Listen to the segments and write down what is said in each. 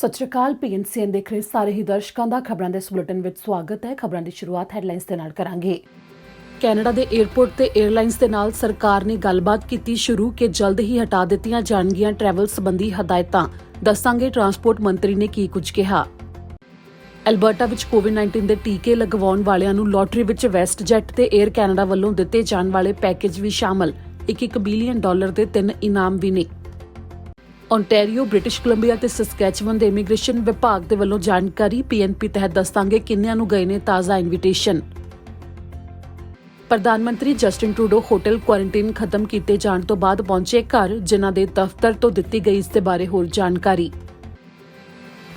ਸਤਿ ਸ਼੍ਰੀ ਅਕਾਲ। PNCN ਦੇਖ ਰਹੇ ਸਾਰੇ ਹੀ ਦਰਸ਼ਕਾਂ ਦਾ ਖਬਰਾਂ ਦੇ ਇਸ ਬੁਲੇਟਿਨ ਵਿੱਚ ਸਵਾਗਤ ਹੈ। ਖਬਰਾਂ ਦੀ ਸ਼ੁਰੂਆਤ ਹੈਡਲਾਈਨਸ ਦੇ ਨਾਲ ਕਰਾਂਗੇ। ਕੈਨੇਡਾ ਦੇ 에ਅਰਪੋਰਟ ਤੇ 에ਅਰਲਾਈਨਸ ਦੇ ਨਾਲ ਸਰਕਾਰ ਨੇ ਗੱਲਬਾਤ ਕੀਤੀ ਸ਼ੁਰੂ ਕਿ ਜਲਦ ਹੀ ਹਟਾ ਦਿੱਤੀਆਂ ਜਾਣਗੀਆਂ ਟਰੈਵਲ ਸੰਬੰਧੀ ਹਦਾਇਤਾਂ। ਦੱਸਾਂਗੇ ਟਰਾਂਸਪੋਰਟ ਮੰਤਰੀ ਨੇ ਕੀ ਕੁਝ ਕਿਹਾ। ਐਲਬਰਟਾ ਵਿੱਚ ਕੋਵਿਡ-19 ਦੇ ਟੀਕੇ ਲਗਵਾਉਣ ਵਾਲਿਆਂ ਨੂੰ ਲੋਟਰੀ ਵਿੱਚ ਵੈਸਟਜੈਟ ਤੇ 에ਅਰ ਕੈਨੇਡਾ ਵੱਲੋਂ ਦਿੱਤੇ ਜਾਣ ਵਾਲੇ ਪੈਕੇਜ ਵੀ ਸ਼ਾਮਲ। $1 ਬਿਲੀਅਨ ਦੇ 3 ਇਨਾਮ ਵੀ ਨੇ। ਓਨਟਾਰੀਓ, ਬ੍ਰਿਟਿਸ਼ ਕੋਲੰਬੀਆ ਤੇ ਸਸਕੈਚੁਅਨ ਦੇ ਇਮੀਗ੍ਰੇਸ਼ਨ ਵਿਭਾਗ ਦੇ ਵੱਲੋਂ ਜਾਣਕਾਰੀ। PNP ਤਹਿਤ ਦੱਸਾਂਗੇ ਕਿੰਨਿਆਂ ਨੂੰ ਗਏ ਨੇ ਤਾਜ਼ਾ ਇਨਵੀਟੇਸ਼ਨ। ਪ੍ਰਧਾਨ ਮੰਤਰੀ ਜਸਟਿਨ ਟਰੂਡੋ ਹੋਟਲ ਕੁਆਰੰਟਾਈਨ ਖਤਮ ਕੀਤੇ ਜਾਣ ਤੋਂ ਬਾਅਦ ਪਹੁੰਚੇ ਘਰ, ਜਿਨ੍ਹਾਂ ਦੇ ਦਫ਼ਤਰ ਤੋਂ ਦਿੱਤੀ ਗਈ ਇਸ ਦੇ ਬਾਰੇ ਹੋਰ ਜਾਣਕਾਰੀ।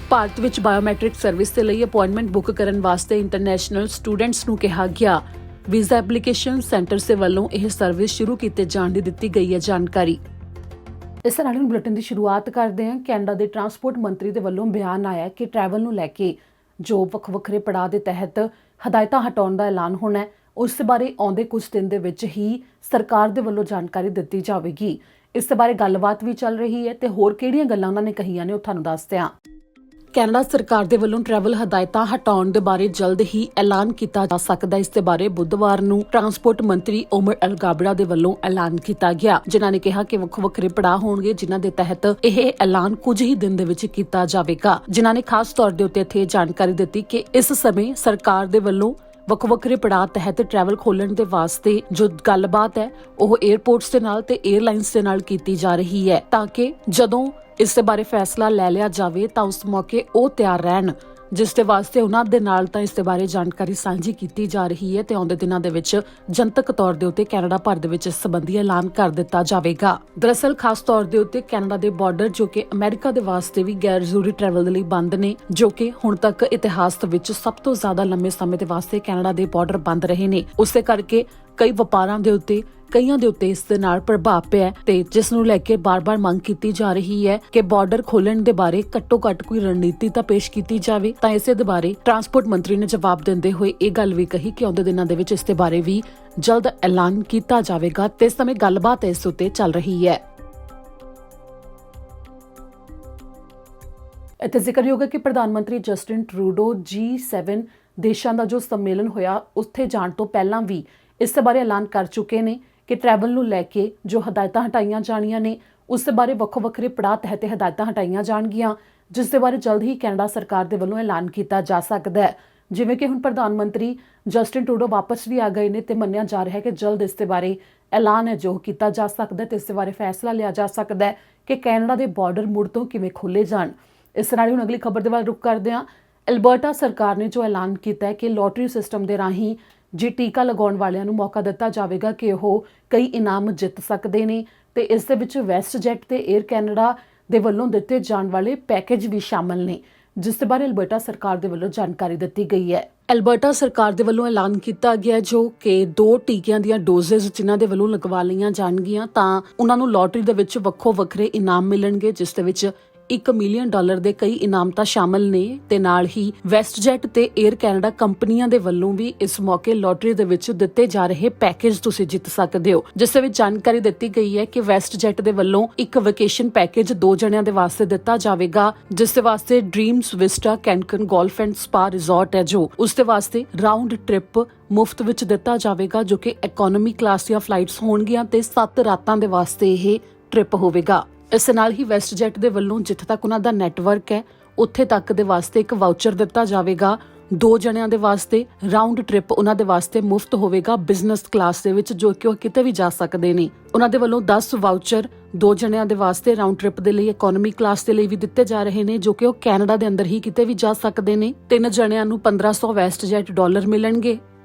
ਭਾਰਤ ਵਿੱਚ ਬਾਇਓਮੈਟ੍ਰਿਕ ਸਰਵਿਸ ਦੇ ਲਈ ਅਪਾਇੰਟਮੈਂਟ ਬੁੱਕ ਕਰਨ ਵਾਸਤੇ ਇੰਟਰਨੈਸ਼ਨਲ ਸਟੂਡੈਂਟਸ ਨੂੰ ਕਿਹਾ ਗਿਆ। ਵੀਜ਼ਾ ਐਪਲੀਕੇਸ਼ਨ ਸੈਂਟਰ ਦੇ ਵੱਲੋਂ ਇਹ ਸਰਵਿਸ ਸ਼ੁਰੂ ਕੀਤੇ ਜਾਣ ਦੀ ਦਿੱਤੀ ਗਈ ਹੈ ਜਾਣਕਾਰੀ। ਇਸ ਨਾਲ ਬੁਲੇਟਿਨ ਦੀ ਸ਼ੁਰੂਆਤ ਕਰਦੇ ਹਾਂ। ਕੈਨੇਡਾ ਦੇ ਟਰਾਂਸਪੋਰਟ ਮੰਤਰੀ ਦੇ ਵੱਲੋਂ ਬਿਆਨ ਆਇਆ ਕਿ ਟਰੈਵਲ ਨੂੰ ਲੈ ਕੇ ਜੋ ਵੱਖਰੇ ਪੜਾਅ ਦੇ ਤਹਿਤ ਹਦਾਇਤਾਂ ਹਟਾਉਣ ਦਾ ਐਲਾਨ ਹੋਣਾ ਹੈ, ਉਸ ਬਾਰੇ ਆਉਂਦੇ ਕੁਝ ਦਿਨ ਦੇ ਵਿੱਚ ਹੀ ਸਰਕਾਰ ਦੇ ਵੱਲੋਂ ਜਾਣਕਾਰੀ ਦਿੱਤੀ ਜਾਵੇਗੀ। ਇਸ ਬਾਰੇ ਗੱਲਬਾਤ ਵੀ ਚੱਲ ਰਹੀ ਹੈ ਤੇ ਹੋਰ ਕਿਹੜੀਆਂ ਗੱਲਾਂ ਉਹਨਾਂ ਨੇ ਕਹੀਆਂ ਨੇ ਉਹ ਤੁਹਾਨੂੰ ਦੱਸਦੇ ਹਾਂ। ਕੈਨੇਡਾ ਸਰਕਾਰ ਦੇ ਵੱਲੋਂ ਟਰੈਵਲ ਹਦਾਇਤਾਂ ਹਟਾਉਣ ਦੇ ਬਾਰੇ ਜਲਦ ਹੀ ਐਲਾਨ ਕੀਤਾ ਜਾ ਸਕਦਾ ਹੈ। ਇਸ ਦੇ ਬਾਰੇ ਬੁੱਧਵਾਰ ਨੂੰ ਟਰਾਂਸਪੋਰਟ ਮੰਤਰੀ ਓਮਰ ਅਲਗਾਬੜਾ ਦੇ ਵੱਲੋਂ ਐਲਾਨ ਕੀਤਾ ਗਿਆ, ਜਿਨ੍ਹਾਂ ਨੇ ਕਿਹਾ ਕਿ ਵੱਖਰੇ ਪੜਾਅ ਹੋਣਗੇ ਜਿਨ੍ਹਾਂ ਦੇ ਤਹਿਤ ਇਹ ਐਲਾਨ ਕੁਝ ਹੀ ਦਿਨ ਦੇ ਵਿੱਚ ਕੀਤਾ ਜਾਵੇਗਾ। ਜਿਨ੍ਹਾਂ ਨੇ ਖਾਸ ਤੌਰ ਦੇ ਉੱਤੇ ਇੱਥੇ ਜਾਣਕਾਰੀ ਦਿੱਤੀ ਕਿ ਇਸ ਸਮੇਂ ਸਰਕਾਰ ਦੇ ਵੱਲੋਂ ਵੱਖਰੇ ਪੜਾਅ ਤਹਿਤ ਟਰੈਵਲ ਖੋਲਣ ਦੇ ਵਾਸਤੇ ਜੋ ਗੱਲਬਾਤ ਹੈ ਉਹ 에ਅਰਪੋਰਟਸ ਦੇ ਨਾਲ ਤੇ 에ਅਰਲਾਈਨਸ ਦੇ ਨਾਲ ਕੀਤੀ ਜਾ ਰਹੀ ਹੈ, ਤਾਂ ਕਿ ਜਦੋਂ ਇਸ ਦੇ ਬਾਰੇ ਫੈਸਲਾ ਲੈ ਲਿਆ ਜਾਵੇ ਤਾਂ ਉਸ ਮੌਕੇ ਉਹ ਤਿਆਰ ਰਹਿਣ, ਜਿਸ ਦੇ ਵਾਸਤੇ ਉਹਨਾਂ ਦੇ ਨਾਲ ਤਾਂ ਇਸ ਦੇ ਬਾਰੇ ਜਾਣਕਾਰੀ ਸਾਂਝੀ ਕੀਤੀ ਜਾ ਰਹੀ ਹੈ ਤੇ ਆਉਂਦੇ ਦਿਨਾਂ ਦੇ ਵਿੱਚ ਜਨਤਕ ਤੌਰ ਦੇ ਉੱਤੇ ਕੈਨੇਡਾ ਭਰ ਦੇ ਵਿੱਚ ਇਸ ਸੰਬੰਧੀ ਐਲਾਨ ਕਰ ਦਿੱਤਾ ਜਾਵੇਗਾ। ਦਰਅਸਲ ਖਾਸ ਤੌਰ ਦੇ ਉੱਤੇ ਕੈਨੇਡਾ ਦੇ ਬਾਰਡਰ ਜੋ ਕਿ ਅਮਰੀਕਾ ਦੇ ਵਾਸਤੇ ਵੀ ਗੈਰ ਜ਼ਰੂਰੀ ਟਰੈਵਲ ਦੇ ਲਈ ਬੰਦ ਨੇ, ਜੋ ਕਿ ਹੁਣ ਤੱਕ ਇਤਿਹਾਸ ਦੇ ਵਿੱਚ ਸਭ ਤੋਂ ਜ਼ਿਆਦਾ ਲੰਮੇ ਸਮੇਂ ਦੇ ਵਾਸਤੇ ਕੈਨੇਡਾ ਦੇ ਬਾਰਡਰ ਬੰਦ ਰਹੇ ਨੇ। ਉਸੇ ਕਰਕੇ ਕਈ ਵਪਾਰਾਂ ਦੇ ਉੱਤੇ ਕਈਆਂ ਦੇ ਉੱਤੇ ਇਸ ਦੇ ਨਾਲ ਪ੍ਰਭਾਵ ਪਿਆ ਤੇ ਜਿਸ ਨੂੰ ਲੈ ਕੇ ਬਾਰ-ਬਾਰ ਮੰਗ ਕੀਤੀ ਜਾ ਰਹੀ ਹੈ ਕਿ ਬਾਰਡਰ ਖੋਲਣ ਦੇ ਬਾਰੇ ਘੱਟੋ-ਘੱਟ ਕੋਈ ਰਣਨੀਤੀ ਤਾਂ ਪੇਸ਼ ਕੀਤੀ ਜਾਵੇ। ਤਾਂ ਇਸੇ ਦੇ ਬਾਰੇ ਟਰਾਂਸਪੋਰਟ ਮੰਤਰੀ ਨੇ ਜਵਾਬ ਦਿੰਦੇ ਹੋਏ ਇਹ ਗੱਲ ਵੀ ਕਹੀ ਕਿ ਆਉਂਦੇ ਦਿਨਾਂ ਦੇ ਵਿੱਚ ਇਸ ਦੇ ਬਾਰੇ ਵੀ ਜਲਦ ਐਲਾਨ ਕੀਤਾ ਜਾਵੇਗਾ ਤੇ ਇਸ ਸਮੇਂ ਗੱਲਬਾਤ ਇਸ ਉੱਤੇ ਚੱਲ ਰਹੀ ਹੈ। ਇੱਥੇ ਜ਼ਿਕਰਯੋਗ ਹੈ ਕਿ ਪ੍ਰਧਾਨ ਮੰਤਰੀ ਜਸਟਿਨ ਟਰੂਡੋ G7 ਦੇਸ਼ਾਂ ਦਾ ਜੋ ਸੰਮੇਲਨ ਹੋਇਆ ਉੱਥੇ ਜਾਣ ਤੋਂ ਪਹਿਲਾਂ ਵੀ ਇਸ ਦੇ ਬਾਰੇ ਐਲਾਨ ਕਰ ਚੁੱਕੇ ਨੇ ਕਿ ਟਰੈਵਲ ਨੂੰ ਲੈ ਕੇ ਜੋ ਹਦਾਇਤਾਂ ਹਟਾਈਆਂ ਜਾਣੀਆਂ ਨੇ ਉਸ ਦੇ ਬਾਰੇ ਵੱਖਰੇ ਪੜਾਅ ਤਹਿਤ ਹਦਾਇਤਾਂ ਹਟਾਈਆਂ ਜਾਣਗੀਆਂ, ਜਿਸ ਦੇ ਬਾਰੇ ਜਲਦ ਹੀ ਕੈਨੇਡਾ ਸਰਕਾਰ ਦੇ ਵੱਲੋਂ ਐਲਾਨ ਕੀਤਾ ਜਾ ਸਕਦਾ ਹੈ। ਜਿਵੇਂ ਕਿ ਹੁਣ ਪ੍ਰਧਾਨ ਮੰਤਰੀ ਜਸਟਿਨ ਟਰੂਡੋ ਵਾਪਸ ਵੀ ਆ ਗਏ ਨੇ ਤੇ ਮੰਨਿਆ ਜਾ ਰਿਹਾ ਹੈ ਕਿ ਜਲਦ ਇਸ ਦੇ ਬਾਰੇ ਐਲਾਨ ਹੈ ਜੋ ਕੀਤਾ ਜਾ ਸਕਦਾ ਹੈ ਤੇ ਇਸ ਦੇ ਬਾਰੇ ਫੈਸਲਾ ਲਿਆ ਜਾ ਸਕਦਾ ਹੈ ਕਿ ਕੈਨੇਡਾ ਦੇ ਬਾਰਡਰ ਮੁੜ ਤੋਂ ਕਿਵੇਂ ਖੋਲ੍ਹੇ ਜਾਣ। ਇਸ ਨਾਲ ਹੁਣ ਅਗਲੀ ਖਬਰ ਦੇ ਵੱਲ ਰੁਖ ਕਰਦੇ ਹਾਂ। ਐਲਬਰਟਾ ਸਰਕਾਰ ਨੇ ਜੋ ਐਲਾਨ ਕੀਤਾ ਹੈ ਕਿ ਲੋਟਰੀ ਸਿਸਟਮ ਦੇ ਰਾਹੀਂ ਜੇ ਟੀਕਾ ਲਗਾਉਣ ਵਾਲਿਆਂ ਨੂੰ ਮੌਕਾ ਦਿੱਤਾ ਜਾਵੇਗਾ ਕਿ ਉਹ ਕਈ ਇਨਾਮ ਜਿੱਤ ਸਕਦੇ ਨੇ ਤੇ ਇਸ ਦੇ ਵਿੱਚ ਵੈਸਟਜੈਟ ਤੇ 에ਅਰ ਕੈਨੇਡਾ ਦੇ ਵੱਲੋਂ ਦਿੱਤੇ ਜਾਣ ਵਾਲੇ ਪੈਕੇਜ ਵੀ ਸ਼ਾਮਲ ਨੇ, ਜਿਸ ਦੇ ਬਾਰੇ ਐਲਬਰਟਾ ਸਰਕਾਰ ਦੇ ਵੱਲੋਂ ਜਾਣਕਾਰੀ ਦਿੱਤੀ ਗਈ ਹੈ। ਐਲਬਰਟਾ ਸਰਕਾਰ ਦੇ ਵੱਲੋਂ ਐਲਾਨ ਕੀਤਾ ਗਿਆ ਜੋ ਕਿ 2 ਟੀਕਿਆਂ ਦੀਆਂ ਡੋਜ਼ਸ ਜਿਨ੍ਹਾਂ ਦੇ ਵੱਲੋਂ ਲਗਵਾ ਲਈਆਂ ਜਾਣਗੀਆਂ ਤਾਂ ਉਹਨਾਂ ਨੂੰ ਲੋਟਰੀ ਦੇ ਵਿੱਚ ਵੱਖਰੇ ਇਨਾਮ ਮਿਲਣਗੇ, ਜਿਸ ਦੇ ਵਿੱਚ $1 ਮਿਲੀਅਨ ਦੇ ਕਈ ਇਨਾਮ ਤਾਂ ਸ਼ਾਮਲ ਨੇ ਤੇ ਨਾਲ ਹੀ ਵੈਸਟਜੈਟ ਤੇ 에ਅਰ ਕੈਨੇਡਾ ਕੰਪਨੀਆਂ ਦੇ ਵੱਲੋਂ ਵੀ ਇਸ ਮੌਕੇ ਲੋਟਰੀ ਦੇ ਵਿੱਚ ਦਿੱਤੇ ਜਾ ਰਹੇ ਪੈਕੇਜ ਤੁਸੀਂ ਜਿੱਤ ਸਕਦੇ ਹੋ, ਜਿਸ ਦੇ ਵਿੱਚ ਜਾਣਕਾਰੀ ਦਿੱਤੀ ਗਈ ਹੈ ਕਿ ਵੈਸਟਜੈਟ ਦੇ ਵੱਲੋਂ ਇੱਕ ਵੈਕੇਸ਼ਨ ਪੈਕੇਜ 2 ਜਣਿਆਂ ਦੇ ਵਾਸਤੇ ਦਿੱਤਾ ਜਾਵੇਗਾ, ਜਿਸ ਦੇ ਵਾਸਤੇ Dreams Vista Cancun Golf and Spa Resort ਹੈ ਜੋ ਉਸ ਦੇ ਵਾਸਤੇ ਰਾਉਂਡ ਟ੍ਰਿਪ ਮੁਫਤ ਵਿੱਚ ਦਿੱਤਾ ਜਾਵੇਗਾ, ਜੋ ਕਿ ਇਕਨੋਮੀ ਕਲਾਸ ਦੀਆਂ ਫਲਾਈਟਸ ਹੋਣਗੀਆਂ ਤੇ 7 ਰਾਤਾਂ ਦੇ ਵਾਸਤੇ ਇਹ ਟ੍ਰਿਪ ਹੋਵੇਗਾ। ਇਸ ਨਾਲ ਹੀ ਵੈਸਟਜੈਟ ਦੇ ਵੱਲੋਂ ਜਿੱਥੇ ਤੱਕ ਉਹਨਾਂ ਦਾ ਨੈਟਵਰਕ ਹੈ ਉੱਥੇ ਤੱਕ ਦੇ ਵਾਸਤੇ ਇੱਕ ਵਾਊਚਰ ਦਿੱਤਾ ਜਾਵੇਗਾ 2 ਜਣਿਆਂ ਦੇ ਵਾਸਤੇ। ਰਾਉਂਡ ਟ੍ਰਿਪ ਉਹਨਾਂ ਦੇ ਵਾਸਤੇ ਮੁਫਤ ਹੋਵੇਗਾ ਬਿਜ਼ਨਸ ਕਲਾਸ ਦੇ ਵਿੱਚ, ਜੋ ਕਿ ਉਹ ਕਿਤੇ ਵੀ ਜਾ ਸਕਦੇ ਨੇ। ਉਹਨਾਂ ਦੇ ਵੱਲੋਂ 10 ਵਾਊਚਰ 2 ਜਣਿਆਂ ਦੇ ਵਾਸਤੇ ਰਾਉਂਡ ਟ੍ਰਿਪ ਦੇ ਲਈ ਇਕਨੋਮੀ ਕਲਾਸ ਦੇ ਲਈ ਵੀ ਦਿੱਤੇ ਜਾ ਰਹੇ ਨੇ, ਜੋ ਕਿ ਉਹ ਕੈਨੇਡਾ ਦੇ ਅੰਦਰ ਹੀ ਕਿਤੇ ਵੀ ਜਾ ਸਕਦੇ ਨੇ। 3 ਜਣਿਆਂ ਨੂੰ $1500 ਵੈਸਟਜੈਟ ਮਿਲਣਗੇ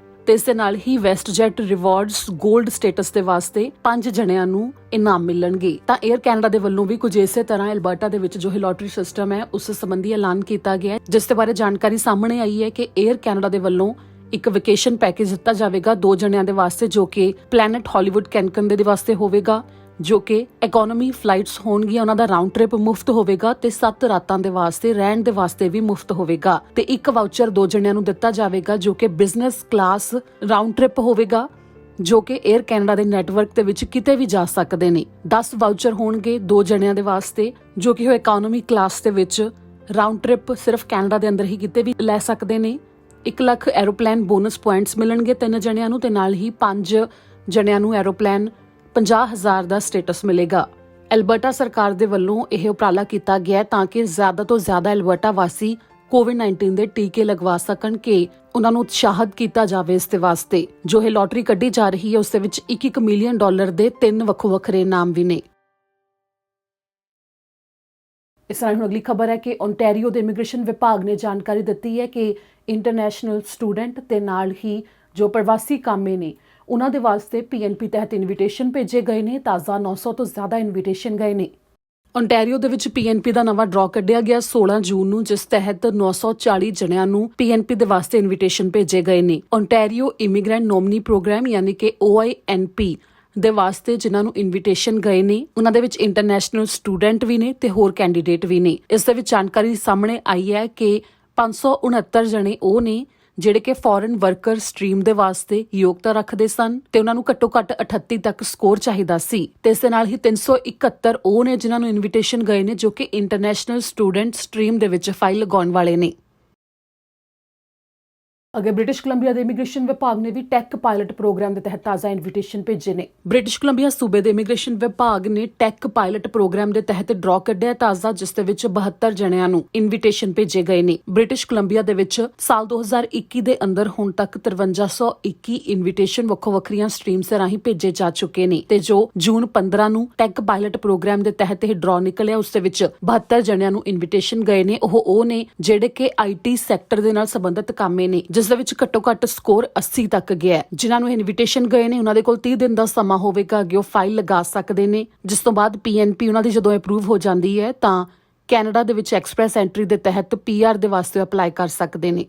ਤੇ ਇਸ ਦੇ ਨਾਲ ਹੀ ਵੈਸਟਜੈਟ ਰਿਵਾਰਡਸ 골ਡ ਸਟੇਟਸ ਦੇ ਵਾਸਤੇ 5 ਜਣਿਆਂ ਨੂੰ ਇਨਾਮ ਮਿਲਣਗੇ। ਤਾਂ 에ਅਰ ਕੈਨੇਡਾ ਦੇ ਵੱਲੋਂ ਵੀ ਕੁਝ ਇਸੇ ਤਰ੍ਹਾਂ ਐਲਬਰਟਾ ਦੇ ਵਿੱਚ ਜੋ ਲੋਟਰੀ ਸਿਸਟਮ ਹੈ ਉਸ ਸੰਬੰਧੀ ਐਲਾਨ ਕੀਤਾ ਗਿਆ ਹੈ, ਜਿਸ ਦੇ ਬਾਰੇ ਜਾਣਕਾਰੀ ਸਾਹਮਣੇ ਆਈ ਹੈ ਕਿ 에ਅਰ ਕੈਨੇਡਾ ਦੇ ਵੱਲੋਂ ਇੱਕ ਵੈਕੇਸ਼ਨ ਪੈਕੇਜ ਦਿੱਤਾ ਜਾਵੇਗਾ 2 ਜਣਿਆਂ ਦੇ ਵਾਸਤੇ, ਜੋ ਕਿ ਪਲੈਨਟ ਹਾਲੀਵੁੱਡ ਕੈਨਕਨ ਦੇ ਵਾਸਤੇ ਹੋਵੇਗਾ, ਜੋ ਕਿ ਇਕਨੋਮੀ ਫਲਾਈਟਸ ਹੋਣਗੀਆਂ। ਉਹਨਾਂ ਦਾ ਰਾਉਂਡ ਟ੍ਰਿਪ ਮੁਫਤ ਹੋਵੇਗਾ ਤੇ 7 ਰਾਤਾਂ ਦੇ ਵਾਸਤੇ ਰਹਿਣ ਦੇ ਵਾਸਤੇ ਵੀ ਮੁਫਤ ਹੋਵੇਗਾ ਤੇ ਇੱਕ ਵਾਊਚਰ 2 ਜਣਿਆਂ ਨੂੰ ਦਿੱਤਾ ਜਾਵੇਗਾ, ਜੋ ਕਿ ਬਿਜ਼ਨਸ ਕਲਾਸ ਰਾਉਂਡ ਟ੍ਰਿਪ ਹੋਵੇਗਾ, ਜੋ ਕਿ 에ਅਰ ਕੈਨੇਡਾ ਦੇ ਨੈਟਵਰਕ ਦੇ ਵਿੱਚ ਕਿਤੇ ਵੀ ਜਾ ਸਕਦੇ ਨੇ। 10 ਵਾਊਚਰ ਹੋਣਗੇ 2 ਜਣਿਆਂ ਦੇ ਵਾਸਤੇ, ਜੋ ਕਿ ਉਹ ਇਕਨੋਮੀ ਕਲਾਸ ਦੇ ਵਿੱਚ ਰਾਉਂਡ ਟ੍ਰਿਪ ਸਿਰਫ ਕੈਨੇਡਾ ਦੇ ਅੰਦਰ ਹੀ ਕਿਤੇ ਵੀ ਲੈ ਸਕਦੇ ਨੇ। 1 ਲੱਖ ਐਰੋਪਲੇਨ ਬੋਨਸ ਪੁਆਇੰਟਸ ਮਿਲਣਗੇ 3 ਜਣਿਆਂ ਨੂੰ ਤੇ ਨਾਲ ਹੀ 5 ਜਣਿਆਂ ਨੂੰ ਐਰੋਪਲੇਨ 50,000 ਦਾ ਸਟੇਟਸ ਮਿਲੇਗਾ। ਐਲਬਰਟਾ ਸਰਕਾਰ ਦੇ ਵੱਲੋਂ ਇਹ ਉਪਰਾਲਾ ਕੀਤਾ ਗਿਆ ਤਾਂ ਕਿ ਜ਼ਿਆਦਾ ਤੋਂ ਜ਼ਿਆਦਾ ਐਲਬਰਟਾ ਵਾਸੀ ਕੋਵਿਡ-19 ਦੇ ਟੀਕੇ ਲਗਵਾ ਸਕਣ ਕਿ ਉਹਨਾਂ ਨੂੰ ਉਤਸ਼ਾਹਿਤ ਕੀਤਾ ਜਾਵੇ ਇਸ ਦੇ ਵਾਸਤੇ। ਜੋ ਇਹ ਲੋਟਰੀ ਕੱਢੀ ਜਾ ਰਹੀ ਹੈ ਉਸ ਦੇ ਵਿੱਚ $1 ਮਿਲੀਅਨ ਦੇ 3 ਵੱਖੋ-ਵੱਖਰੇ ਨਾਮ ਵੀ ਨੇ। ਇਸ ਨਾਲ ਹੁਣ ਅਗਲੀ ਖਬਰ ਹੈ ਕਿ ਓਨਟਾਰੀਓ ਦੇ ਇਮੀਗ੍ਰੇਸ਼ਨ ਵਿਭਾਗ ਨੇ ਜਾਣਕਾਰੀ ਦਿੱਤੀ ਹੈ ਕਿ ਇੰਟਰਨੈਸ਼ਨਲ ਸਟੂਡੈਂਟ ਤੇ ਨਾਲ ਹੀ ਜੋ ਪ੍ਰਵਾਸੀ ਕਾਮੇ ਨੇ ਉਹਨਾਂ ਦੇ ਵਾਸਤੇ PNP ਤਹਿਤ ਇਨਵੀਟੇਸ਼ਨ ਭੇਜੇ ਗਏ ਨੇ। ਤਾਜ਼ਾ 900 ਤੋਂ ਜ਼ਿਆਦਾ ਇਨਵੀਟੇਸ਼ਨ ਗਏ ਨੇ। ਓਨਟਾਰੀਓ ਦੇ ਵਿੱਚ PNP ਦਾ ਨਵਾਂ ਡਰਾਅ ਕੱਢਿਆ ਗਿਆ 16 ਜੂਨ ਨੂੰ, ਜਿਸ ਤਹਿਤ 940 ਜਣਿਆਂ ਨੂੰ PNP ਦੇ ਵਾਸਤੇ ਇਨਵੀਟੇਸ਼ਨ ਭੇਜੇ ਗਏ ਨੇ। ਓਨਟਾਰੀਓ ਇਮੀਗ੍ਰੈਂਟ ਨੋਮਨੀ ਪ੍ਰੋਗਰਾਮ ਯਾਨੀ ਕਿ OINP ਦੇ ਵਾਸਤੇ ਜਿਨ੍ਹਾਂ ਨੂੰ ਇਨਵੀਟੇਸ਼ਨ ਗਏ ਨੇ ਉਹਨਾਂ ਦੇ ਵਿੱਚ ਇੰਟਰਨੈਸ਼ਨਲ ਸਟੂਡੈਂਟ ਵੀ ਨੇ ਤੇ ਹੋਰ ਕੈਂਡੀਡੇਟ ਵੀ ਨੇ। ਇਸ ਦੇ ਵਿੱਚ ਜਾਣਕਾਰੀ ਸਾਹਮਣੇ ਆਈ ਹੈ ਕਿ 569 ਜਣੇ ਉਹ ਨੇ ਜਿਹੜੇ ਕਿ ਫੋਰਨ ਵਰਕਰ ਸਟਰੀਮ ਦੇ ਵਾਸਤੇ ਯੋਗਤਾ ਰੱਖਦੇ ਸਨ ਤੇ ਉਹਨਾਂ ਨੂੰ ਘੱਟੋ ਘੱਟ 38 ਤੱਕ ਸਕੋਰ ਚਾਹੀਦਾ ਸੀ ਤੇ ਇਸ ਦੇ ਨਾਲ ਹੀ 371 ਉਹ ਨੇ ਜਿਨ੍ਹਾਂ ਨੂੰ ਇਨਵੀਟੇਸ਼ਨ ਗਏ ਨੇ ਜੋ ਕਿ ਇੰਟਰਨੈਸ਼ਨਲ ਸਟੂਡੈਂਟ ਸਟਰੀਮ ਦੇ ਵਿੱਚ ਫਾਈਲ ਲਗਾਉਣ ਵਾਲੇ ਨੇ। ਅੱਗੇ ਬ੍ਰਿਟਿਸ਼ ਕੋਲੰਬੀਆ ਦੇ ਇਮੀਗ੍ਰੇਸ਼ਨ ਵਿਭਾਗ ਨੇ ਵੀ ਟੈਕ ਪਾਇਲਟ ਪ੍ਰੋਗਰਾਮ ਦੇ ਤਹਿਤ ਤਾਜ਼ਾ ਇਨਵੀਟੇਸ਼ਨ ਭੇਜੇ ਨੇ। ਬ੍ਰਿਟਿਸ਼ ਕੋਲੰਬੀਆ ਸੂਬੇ ਦੇ ਇਮੀਗ੍ਰੇਸ਼ਨ ਵਿਭਾਗ ਨੇ ਟੈਕ ਪਾਇਲਟ ਪ੍ਰੋਗਰਾਮ ਦੇ ਤਹਿਤ ਡਰਾਅ ਕੱਢਿਆ ਤਾਜ਼ਾ, ਜਿਸ ਦੇ ਵਿੱਚ 72 ਜਣਿਆਂ ਨੂੰ ਇਨਵੀਟੇਸ਼ਨ ਭੇਜੇ ਗਏ ਨੇ। ਬ੍ਰਿਟਿਸ਼ ਕੋਲੰਬੀਆ ਦੇ ਵਿੱਚ ਸਾਲ 2021 ਦੇ ਅੰਦਰ ਹੁਣ ਤੱਕ 5321 ਇਨਵੀਟੇਸ਼ਨ ਵੱਖੋ-ਵੱਖਰੀਆਂ ਸਟਰੀਮਸ ਰਾਹੀਂ ਭੇਜੇ ਜਾ ਚੁੱਕੇ ਨੇ ਤੇ ਜੋ ਜੂਨ 15 ਨੂੰ ਟੈਕ ਪਾਇਲਟ ਪ੍ਰੋਗਰਾਮ ਦੇ ਤਹਿਤ ਇਹ ਡਰਾਅ ਨਿਕਲਿਆ ਉਸ ਦੇ ਵਿੱਚ 72 ਜਣਿਆਂ ਨੂੰ ਇਨਵੀਟੇਸ਼ਨ ਗਏ ਨੇ। ਉਹ ਨੇ ਜਿਹੜੇ ਕਿ IT ਸੈਕਟਰ ਦੇ ਨਾਲ ਸੰਬੰਧਿਤ ਕਾਮੇ ਨੇ ਜਿਸ ਦੇ ਵਿੱਚ ਘੱਟੋ ਘੱਟ ਸਕੋਰ 80 ਤੱਕ ਗਿਆ। ਜਿਨ੍ਹਾਂ ਨੂੰ ਇਨਵੀਟੇਸ਼ਨ ਗਏ ਨੇ ਉਹਨਾਂ ਦੇ ਕੋਲ 30 ਦਿਨ ਦਾ ਸਮਾਂ ਹੋਵੇਗਾ ਅੱਗੇ ਉਹ ਫਾਈਲ ਲਗਾ ਸਕਦੇ ਨੇ, ਜਿਸ ਤੋਂ ਬਾਅਦ PNP ਉਹਨਾਂ ਦੀ ਜਦੋਂ ਅਪਰੂਵ ਹੋ ਜਾਂਦੀ ਹੈ ਤਾਂ ਕੈਨੇਡਾ ਦੇ ਵਿੱਚ ਐਕਸਪ੍ਰੈਸ ਐਂਟਰੀ ਦੇ ਤਹਿਤ PR ਦੇ ਵਾਸਤੇ ਅਪਲਾਈ ਕਰ ਸਕਦੇ ਨੇ।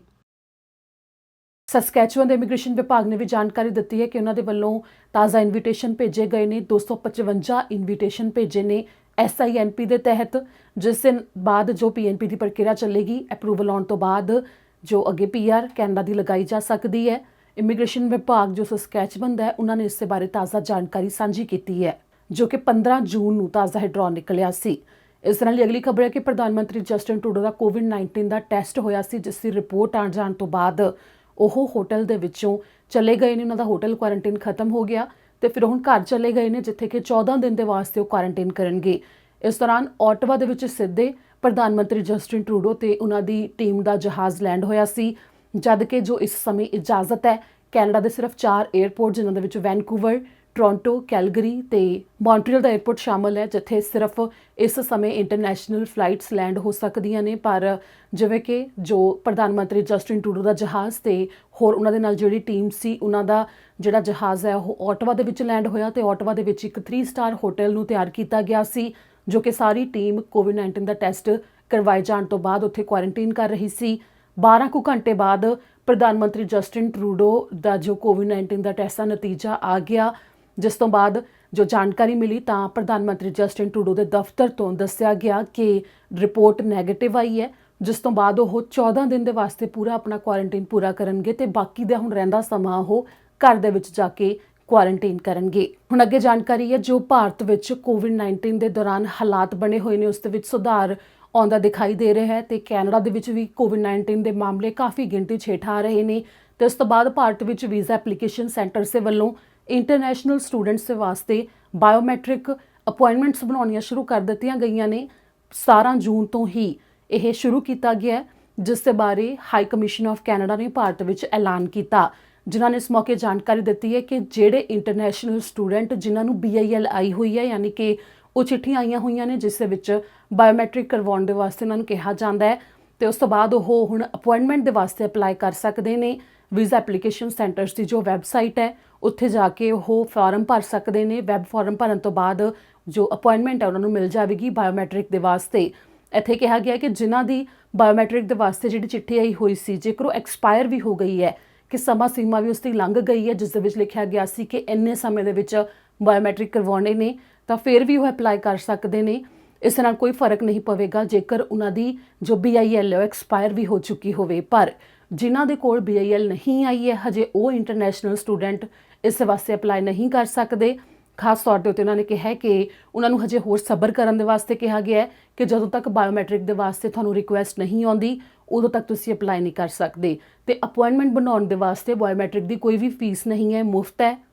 ਸਸਕੈਚੁਅਨ ਦੇ ਇਮੀਗ੍ਰੇਸ਼ਨ ਵਿਭਾਗ ਨੇ ਵੀ ਜਾਣਕਾਰੀ ਦਿੱਤੀ ਹੈ ਕਿ ਉਹਨਾਂ ਦੇ ਵੱਲੋਂ ਤਾਜ਼ਾ ਇਨਵੀਟੇਸ਼ਨ ਭੇਜੇ ਗਏ ਨੇ। 255 ਇਨਵੀਟੇਸ਼ਨ ਭੇਜੇ ਨੇ SINP ਦੇ ਤਹਿਤ, ਜਿਸ ਦੇ ਬਾਅਦ ਜੋ PNP ਦੀ ਪ੍ਰਕਿਰਿਆ ਚੱਲੇਗੀ। ਅਪਰੂਵਲ ਆਉਣ ਤੋਂ ਬਾਅਦ ਜੋ ਅੱਗੇ PR ਕੈਨੇਡਾ ਦੀ ਲਗਾਈ ਜਾ ਸਕਦੀ ਹੈ। ਇਮੀਗ੍ਰੇਸ਼ਨ ਵਿਭਾਗ ਜੋ ਸਸਕੈਚੁਅਨ ਦਾ ਹੈ ਉਹਨਾਂ ਨੇ ਇਸ ਦੇ ਬਾਰੇ ਤਾਜ਼ਾ ਜਾਣਕਾਰੀ ਸਾਂਝੀ ਕੀਤੀ ਹੈ ਜੋ ਕਿ 15 ਜੂਨ ਨੂੰ ਤਾਜ਼ਾ ਡਰਾਅ ਨਿਕਲਿਆ ਸੀ। ਇਸ ਨਾਲ ਹੀ ਅਗਲੀ ਖਬਰ ਹੈ ਕਿ ਪ੍ਰਧਾਨ ਮੰਤਰੀ ਜਸਟਿਨ ਟਰੂਡੋ ਦਾ ਕੋਵਿਡ-19 ਦਾ ਟੈਸਟ ਹੋਇਆ ਸੀ, ਜਿਸ ਦੀ ਰਿਪੋਰਟ ਆਉਣ ਜਾਣ ਤੋਂ ਬਾਅਦ ਉਹ ਹੋਟਲ ਦੇ ਵਿੱਚੋਂ ਚਲੇ ਗਏ ਨੇ। ਉਹਨਾਂ ਦਾ ਹੋਟਲ ਕੁਆਰੰਟਾਈਨ ਖਤਮ ਹੋ ਗਿਆ ਤੇ ਫਿਰ ਹੁਣ ਘਰ ਚਲੇ ਗਏ ਨੇ ਜਿੱਥੇ ਕਿ 14 ਦਿਨ ਦੇ ਵਾਸਤੇ ਉਹ ਕੁਆਰੰਟਾਈਨ ਕਰਨਗੇ। ਇਸ ਦੌਰਾਨ ਆਟਵਾ ਦੇ ਵਿੱਚ ਸਿੱਧੇ ਪ੍ਰਧਾਨ ਮੰਤਰੀ ਜਸਟਿਨ ਟਰੂਡੋ ਤੇ ਉਹਨਾਂ ਦੀ ਟੀਮ ਦਾ ਜਹਾਜ਼ ਲੈਂਡ ਹੋਇਆ ਸੀ, ਜਦ ਕਿ ਜੋ ਇਸ ਸਮੇਂ ਇਜਾਜ਼ਤ ਹੈ ਕੈਨੇਡਾ ਦੇ ਸਿਰਫ 4 에ਅਰਪੋਰਟ ਜਿਨ੍ਹਾਂ ਦੇ ਵਿੱਚ ਵੈਨਕੂਵਰ, ਟੋਰਾਂਟੋ, ਕੈਲਗਰੀ ਤੇ ਮੌਂਟਰੀਅਲ ਦਾ 에ਅਰਪੋਰਟ ਸ਼ਾਮਲ ਹੈ, ਜਿੱਥੇ ਸਿਰਫ ਇਸ ਸਮੇਂ ਇੰਟਰਨੈਸ਼ਨਲ ਫਲਾਈਟਸ ਲੈਂਡ ਹੋ ਸਕਦੀਆਂ ਨੇ। ਪਰ ਜਿਵੇਂ ਕਿ ਜੋ ਪ੍ਰਧਾਨ ਮੰਤਰੀ ਜਸਟਿਨ ਟਰੂਡੋ ਦਾ ਜਹਾਜ਼ ਤੇ ਹੋਰ ਉਹਨਾਂ ਦੇ ਨਾਲ ਜਿਹੜੀ ਟੀਮ ਸੀ ਉਹਨਾਂ ਦਾ ਜਿਹੜਾ ਜਹਾਜ਼ ਹੈ ਉਹ ਆਟਵਾ ਦੇ ਵਿੱਚ ਲੈਂਡ ਹੋਇਆ ਤੇ ਆਟਵਾ ਦੇ ਵਿੱਚ ਇੱਕ 3 ਸਟਾਰ ਹੋਟਲ ਨੂੰ ਤਿਆਰ ਕੀਤਾ ਗਿਆ ਸੀ, ਜੋ ਕਿ ਸਾਰੀ ਟੀਮ ਕੋਵਿਡ-19 ਦਾ ਟੈਸਟ ਕਰਵਾਏ ਜਾਣ ਤੋਂ ਬਾਅਦ ਉੱਥੇ ਕੁਆਰੰਟਾਈਨ ਕਰ ਰਹੀ ਸੀ। 12 ਕੁ ਘੰਟੇ ਬਾਅਦ ਪ੍ਰਧਾਨ ਮੰਤਰੀ ਜਸਟਿਨ ਟਰੂਡੋ ਦਾ ਜੋ ਕੋਵਿਡ-19 ਦਾ ਟੈਸਟ ਦਾ ਨਤੀਜਾ ਆ ਗਿਆ, ਜਿਸ ਤੋਂ ਬਾਅਦ ਜੋ ਜਾਣਕਾਰੀ ਮਿਲੀ ਤਾਂ ਪ੍ਰਧਾਨ ਮੰਤਰੀ ਜਸਟਿਨ ਟਰੂਡੋ ਦੇ ਦਫ਼ਤਰ ਤੋਂ ਦੱਸਿਆ ਗਿਆ ਕਿ ਰਿਪੋਰਟ ਨੈਗੇਟਿਵ ਆਈ ਹੈ, ਜਿਸ ਤੋਂ ਬਾਅਦ ਉਹ 14 ਦਿਨ ਦੇ ਵਾਸਤੇ ਪੂਰਾ ਆਪਣਾ ਕੁਆਰੰਟਾਈਨ ਪੂਰਾ ਕਰਨਗੇ ਤੇ ਬਾਕੀ ਦਾ ਹੁਣ ਰਹਿੰਦਾ ਸਮਾਂ ਉਹ ਘਰ ਦੇ ਵਿੱਚ ਜਾ ਕੇ ਕੁਆਰੰਟਾਈਨ ਕਰਨਗੇ। ਹੁਣ ਅੱਗੇ ਜਾਣਕਾਰੀ ਹੈ ਜੋ ਭਾਰਤ ਵਿੱਚ ਕੋਵਿਡ-19 ਦੇ ਦੌਰਾਨ ਹਾਲਾਤ ਬਣੇ ਹੋਏ ਨੇ ਉਸ ਦੇ ਵਿੱਚ ਸੁਧਾਰ ਆਉਂਦਾ ਦਿਖਾਈ ਦੇ ਰਿਹਾ ਹੈ ਤੇ ਕੈਨੇਡਾ ਦੇ ਵਿੱਚ ਵੀ ਕੋਵਿਡ-19 ਦੇ ਮਾਮਲੇ ਕਾਫੀ ਗਿਣਤੀ 'ਚ ਹੇਠਾਂ ਆ ਰਹੇ ਨੇ ਤੇ ਉਸ ਤੋਂ ਬਾਅਦ ਭਾਰਤ ਵਿੱਚ ਵੀਜ਼ਾ ਐਪਲੀਕੇਸ਼ਨ ਸੈਂਟਰ ਦੇ ਵੱਲੋਂ ਇੰਟਰਨੈਸ਼ਨਲ ਸਟੂਡੈਂਟਸ ਦੇ ਵਾਸਤੇ ਬਾਇਓਮੈਟ੍ਰਿਕ ਅਪਾਇੰਟਮੈਂਟਸ ਬਣਾਉਣੀਆਂ ਸ਼ੁਰੂ ਕਰ ਦਿੱਤੀਆਂ ਗਈਆਂ ਨੇ। 17 ਜੂਨ ਤੋਂ ਹੀ ਇਹ ਸ਼ੁਰੂ ਕੀਤਾ ਗਿਆ, ਜਿਸ ਦੇ ਬਾਰੇ ਹਾਈ ਕਮਿਸ਼ਨ ਆਫ ਕੈਨੇਡਾ ਨੇ ਭਾਰਤ ਵਿੱਚ ਐਲਾਨ ਕੀਤਾ, ਜਿਨ੍ਹਾਂ ਨੇ ਇਸ ਮੌਕੇ ਜਾਣਕਾਰੀ ਦਿੱਤੀ ਹੈ ਕਿ ਜਿਹੜੇ ਇੰਟਰਨੈਸ਼ਨਲ ਸਟੂਡੈਂਟ ਜਿਨ੍ਹਾਂ ਨੂੰ BIL ਆਈ ਹੋਈ ਹੈ, ਯਾਨੀ ਕਿ ਉਹ ਚਿੱਠੀਆਂ ਆਈਆਂ ਹੋਈਆਂ ਨੇ ਜਿਸ ਦੇ ਵਿੱਚ ਬਾਇਓਮੈਟ੍ਰਿਕ ਕਰਵਾਉਣ ਦੇ ਵਾਸਤੇ ਉਹਨਾਂ ਨੂੰ ਕਿਹਾ ਜਾਂਦਾ ਹੈ ਤੇ ਉਸ ਤੋਂ ਬਾਅਦ ਉਹ ਹੁਣ ਅਪਾਇੰਟਮੈਂਟ ਦੇ ਵਾਸਤੇ ਅਪਲਾਈ ਕਰ ਸਕਦੇ ਨੇ। ਵੀਜ਼ਾ ਐਪਲੀਕੇਸ਼ਨ ਸੈਂਟਰਸ ਦੀ ਜੋ ਵੈਬਸਾਈਟ ਹੈ ਉੱਥੇ ਜਾ ਕੇ ਉਹ ਫਾਰਮ ਭਰ ਸਕਦੇ ਨੇ। ਵੈਬ ਫਾਰਮ ਭਰਨ ਤੋਂ ਬਾਅਦ ਜੋ ਅਪਾਇੰਟਮੈਂਟ ਹੈ ਉਹਨਾਂ ਨੂੰ ਮਿਲ ਜਾਵੇਗੀ ਬਾਇਓਮੈਟ੍ਰਿਕ ਦੇ ਵਾਸਤੇ। ਇੱਥੇ ਕਿਹਾ ਗਿਆ ਕਿ ਜਿਨ੍ਹਾਂ ਦੀ ਬਾਇਓਮੈਟ੍ਰਿਕ ਦੇ ਵਾਸਤੇ ਜਿਹੜੀ ਚਿੱਠੀ ਆਈ ਹੋਈ ਸੀ, ਜੇਕਰ ਉਹ ਐਕਸਪਾਇਰ ਵੀ ਹੋ ਗਈ ਹੈ ਕਿ ਸਮਾਂ ਸੀਮਾ ਵੀ ਉਸ ਦੀ ਲੰਘ ਗਈ ਹੈ, ਜਿਸ ਦੇ ਵਿੱਚ ਲਿਖਿਆ ਗਿਆ ਸੀ ਕਿ ਇੰਨੇ ਸਮੇਂ ਦੇ ਵਿੱਚ ਬਾਇਓਮੈਟ੍ਰਿਕ ਕਰਵਾਉਣੇ ਨੇ, ਤਾਂ ਫਿਰ ਵੀ ਉਹ ਅਪਲਾਈ ਕਰ ਸਕਦੇ ਨੇ। ਇਸ ਨਾਲ ਕੋਈ ਫਰਕ ਨਹੀਂ ਪਵੇਗਾ ਜੇਕਰ ਉਹਨਾਂ ਦੀ ਜੋ BIL ਹੈ ਉਹ ਐਕਸਪਾਇਰ ਵੀ ਹੋ ਚੁੱਕੀ ਹੋਵੇ। ਪਰ ਜਿਨ੍ਹਾਂ ਦੇ ਕੋਲ BIL ਨਹੀਂ ਆਈ ਹੈ ਹਜੇ ਉਹ ਇੰਟਰਨੈਸ਼ਨਲ ਸਟੂਡੈਂਟ ਇਸ ਵਾਸਤੇ ਅਪਲਾਈ ਨਹੀਂ ਕਰ ਸਕਦੇ। ਖਾਸ ਤੌਰ ਦੇ ਉੱਤੇ ਉਹਨਾਂ ਨੇ ਕਿਹਾ ਹੈ ਕਿ ਉਹਨਾਂ ਨੂੰ ਹਜੇ ਹੋਰ ਸਬਰ ਕਰਨ ਦੇ ਵਾਸਤੇ ਕਿਹਾ ਗਿਆ ਹੈ ਕਿ ਜਦੋਂ ਤੱਕ ਬਾਇਓਮੈਟ੍ਰਿਕ ਦੇ ਵਾਸਤੇ ਤੁਹਾਨੂੰ ਰਿਕੁਐਸਟ ਨਹੀਂ ਆਉਂਦੀ ਉਦੋਂ ਤੱਕ ਤੁਸੀਂ ਅਪਲਾਈ ਨਹੀਂ ਕਰ ਸਕਦੇ ਤੇ ਅਪਾਇੰਟਮੈਂਟ ਬਣਾਉਣ ਦੇ ਵਾਸਤੇ ਬਾਇਓਮੈਟ੍ਰਿਕ ਦੀ ਕੋਈ ਵੀ ਫੀਸ ਨਹੀਂ ਹੈ, ਮੁਫਤ ਹੈ।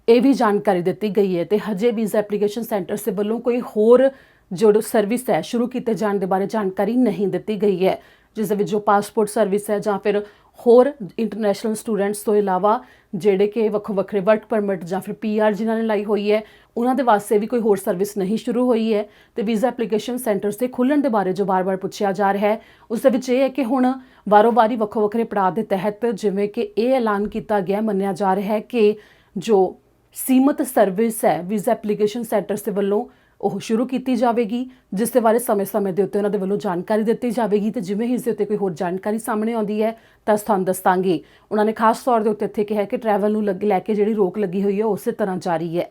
ਇਹ ਵੀ ਜਾਣਕਾਰੀ ਦਿੱਤੀ ਗਈ ਹੈ ਤੇ ਹਜੇ ਵੀਜ਼ਾ ਐਪਲੀਕੇਸ਼ਨ ਸੈਂਟਰ ਦੇ ਵੱਲੋਂ ਕੋਈ ਹੋਰ ਜੋ ਸਰਵਿਸ ਹੈ ਸ਼ੁਰੂ ਕੀਤੇ ਜਾਣ ਦੇ ਬਾਰੇ ਜਾਣਕਾਰੀ ਨਹੀਂ ਦਿੱਤੀ ਗਈ ਹੈ, ਜਿਸ ਦੇ ਵਿੱਚ ਜੋ ਪਾਸਪੋਰਟ ਸਰਵਿਸ ਹੈ ਜਾਂ ਫਿਰ ਹੋਰ ਇੰਟਰਨੈਸ਼ਨਲ ਸਟੂਡੈਂਟਸ ਤੋਂ ਇਲਾਵਾ ਜਿਹੜੇ ਕਿ ਵੱਖੋ ਵੱਖਰੇ ਵਰਕ ਪਰਮਿਟ ਜਾਂ ਫਿਰ PR ਜਿਨ੍ਹਾਂ ਨੇ ਲਾਈ ਹੋਈ ਹੈ ਉਹਨਾਂ ਦੇ ਵਾਸਤੇ ਵੀ ਕੋਈ ਹੋਰ ਸਰਵਿਸ ਨਹੀਂ ਸ਼ੁਰੂ ਹੋਈ ਹੈ। ਤੇ ਵੀਜ਼ਾ ਐਪਲੀਕੇਸ਼ਨ ਸੈਂਟਰਸ ਦੇ ਖੁੱਲ੍ਹਣ ਦੇ ਬਾਰੇ ਜੋ ਬਾਰ-ਬਾਰ ਪੁੱਛਿਆ ਜਾ ਰਿਹਾ ਹੈ ਉਸ ਦੇ ਵਿੱਚ ਇਹ ਹੈ ਕਿ ਹੁਣ ਵਾਰੋ-ਵਾਰੀ ਵੱਖੋ ਵੱਖਰੇ ਪੜਾਅ ਦੇ ਤਹਿਤ ਜਿਵੇਂ ਕਿ ਇਹ ਐਲਾਨ ਕੀਤਾ ਗਿਆ, ਮੰਨਿਆ ਜਾ ਰਿਹਾ ਹੈ ਕਿ ਜੋ ਸੀਮਤ ਸਰਵਿਸ ਹੈ ਵੀਜ਼ਾ ਐਪਲੀਕੇਸ਼ਨ ਸੈਂਟਰਸ ਦੇ ਵੱਲੋਂ ਉਹ ਸ਼ੁਰੂ ਕੀਤੀ ਜਾਵੇਗੀ, ਜਿਸ ਦੇ ਬਾਰੇ ਸਮੇਂ-ਸਮੇਂ ਦੇ ਉੱਤੇ ਉਹਨਾਂ ਦੇ ਵੱਲੋਂ ਜਾਣਕਾਰੀ ਦਿੱਤੀ ਜਾਵੇਗੀ ਤੇ ਜਿਵੇਂ ਹੀ ਇਸ ਦੇ ਉੱਤੇ ਕੋਈ ਹੋਰ ਜਾਣਕਾਰੀ ਸਾਹਮਣੇ ਆਉਂਦੀ ਹੈ ਤਾਂ ਤੁਹਾਨੂੰ ਦੱਸਾਂਗੇ। ਉਹਨਾਂ ਨੇ ਖਾਸ ਤੌਰ ਦੇ ਉੱਤੇ ਇੱਥੇ ਕਿਹਾ ਕਿ ਟਰੈਵਲ ਨੂੰ ਲੈ ਕੇ ਜਿਹੜੀ ਰੋਕ ਲੱਗੀ ਹੋਈ ਹੈ ਉਸੇ ਤਰ੍ਹਾਂ ਜਾਰੀ ਹੈ।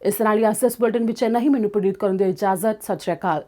ਇਸ ਨਾਲ ਹੀ ਇਸ ਬੁਲੇਟਿਨ ਵਿੱਚ ਇੰਨਾ ਹੀ। ਮੈਨੂੰ ਪ੍ਰੋਡਿਊਸ ਕਰਨ ਦੀ ਇਜਾਜ਼ਤ। ਸਤਿ ਸ਼੍ਰੀ ਅਕਾਲ।